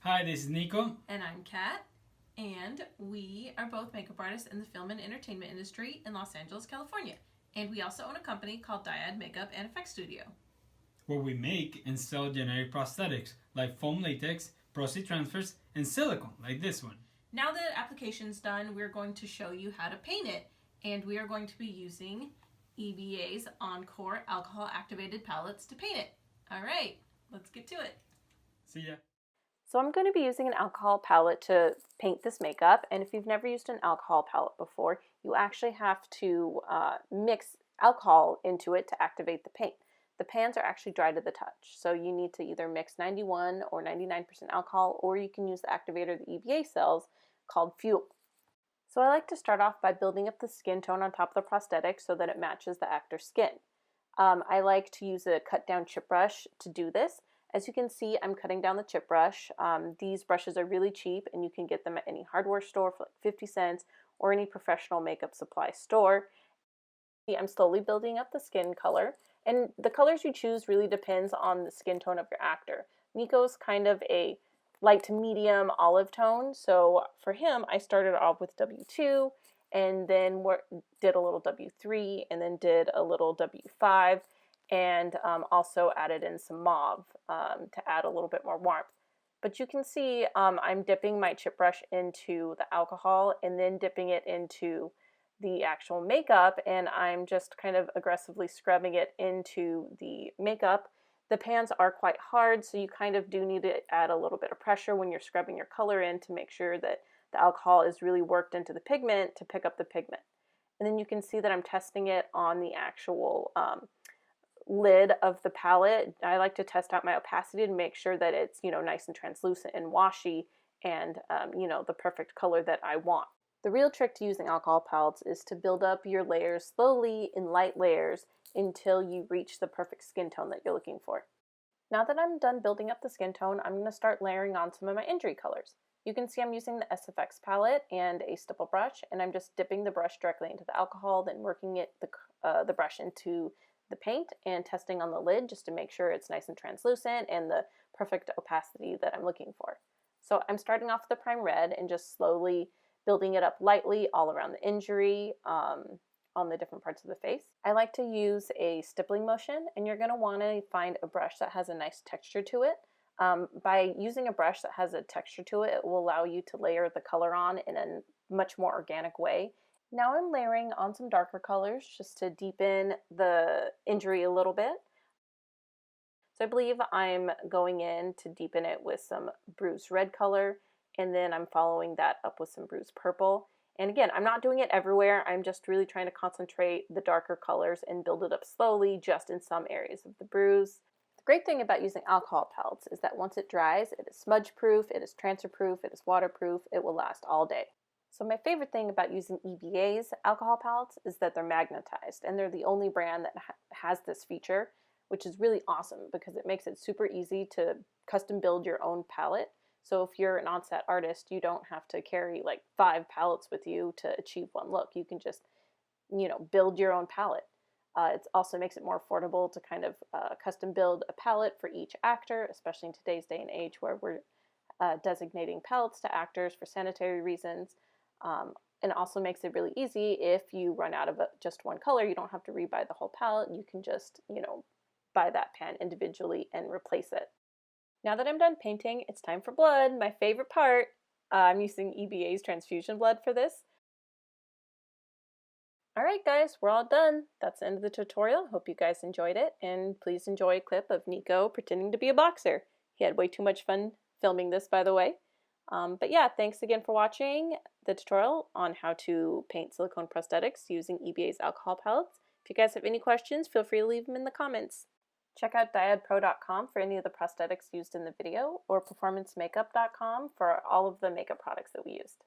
Hi, this is Nico. And I'm Cat. And we are both makeup artists in the film and entertainment industry in Los Angeles, California. And we also own a company called Dyad Makeup and Effects Studio, Where we make and sell generic prosthetics like foam latex, prosthetic transfers, and silicone like this one. Now that the application's done, we're going to show you how to paint it. And we are going to be using EBA's Encore alcohol activated palettes to paint it. All right, let's get to it. See ya. So I'm going to be using an alcohol palette to paint this makeup, and if you've never used an alcohol palette before, you actually have to mix alcohol into it to activate the paint. The pans are actually dry to the touch, so you need to either mix 91 or 99% alcohol, or you can use the activator the EBA sells called Fuel. So I like to start off by building up the skin tone on top of the prosthetic so that it matches the actor's skin. I like to use a cut down chip brush to do this. As you can see, I'm cutting down the chip brush. These brushes are really cheap and you can get them at any hardware store for like 50 cents or any professional makeup supply store. I'm slowly building up the skin color, and the colors you choose really depends on the skin tone of your actor. Niko's kind of a light to medium olive tone, so for him I started off with W2 and then did a little W3 and then did a little W5. And also added in some mauve to add a little bit more warmth. But you can see I'm dipping my chip brush into the alcohol and then dipping it into the actual makeup, and I'm just kind of aggressively scrubbing it into the makeup. The pans are quite hard, so you kind of do need to add a little bit of pressure when you're scrubbing your color in to make sure that the alcohol is really worked into the pigment to pick up the pigment. And then you can see that I'm testing it on the actual lid of the palette. I like to test out my opacity to make sure that it's, nice and translucent and washy and, the perfect color that I want. The real trick to using alcohol palettes is to build up your layers slowly in light layers until you reach the perfect skin tone that you're looking for. Now that I'm done building up the skin tone, I'm going to start layering on some of my injury colors. You can see I'm using the SFX palette and a stipple brush, and I'm just dipping the brush directly into the alcohol, then working the brush into the paint and testing on the lid just to make sure it's nice and translucent and the perfect opacity that I'm looking for. So I'm starting off with the prime red and just slowly building it up lightly all around the injury on the different parts of the face. I like to use a stippling motion, and you're going to want to find a brush that has a nice texture to it. By using a brush that has a texture to it, it will allow you to layer the color on in a much more organic way. Now I'm layering on some darker colors just to deepen the injury a little bit. So I believe I'm going in to deepen it with some bruised red color, and then I'm following that up with some bruised purple. And again, I'm not doing it everywhere. I'm just really trying to concentrate the darker colors and build it up slowly just in some areas of the bruise. The great thing about using alcohol palettes is that once it dries, it is smudge proof, it is transfer proof, it is waterproof, it will last all day. So my favorite thing about using EBA's alcohol palettes is that they're magnetized, and they're the only brand that has this feature, which is really awesome because it makes it super easy to custom build your own palette. So if you're an on-set artist, you don't have to carry like 5 palettes with you to achieve one look. You can just, build your own palette. It also makes it more affordable to kind of custom build a palette for each actor, especially in today's day and age where we're designating palettes to actors for sanitary reasons. And it also makes it really easy if you run out of just one color. You don't have to rebuy the whole palette. You can just, buy that pan individually and replace it. Now that I'm done painting, it's time for blood, my favorite part. I'm using EBA's transfusion blood for this. Alright guys, we're all done. That's the end of the tutorial. Hope you guys enjoyed it, and please enjoy a clip of Niko pretending to be a boxer. He had way too much fun filming this, by the way. But yeah, thanks again for watching the tutorial on how to paint silicone prosthetics using EBA's alcohol palettes. If you guys have any questions, feel free to leave them in the comments. Check out dyadpro.com for any of the prosthetics used in the video, or performancemakeup.com for all of the makeup products that we used.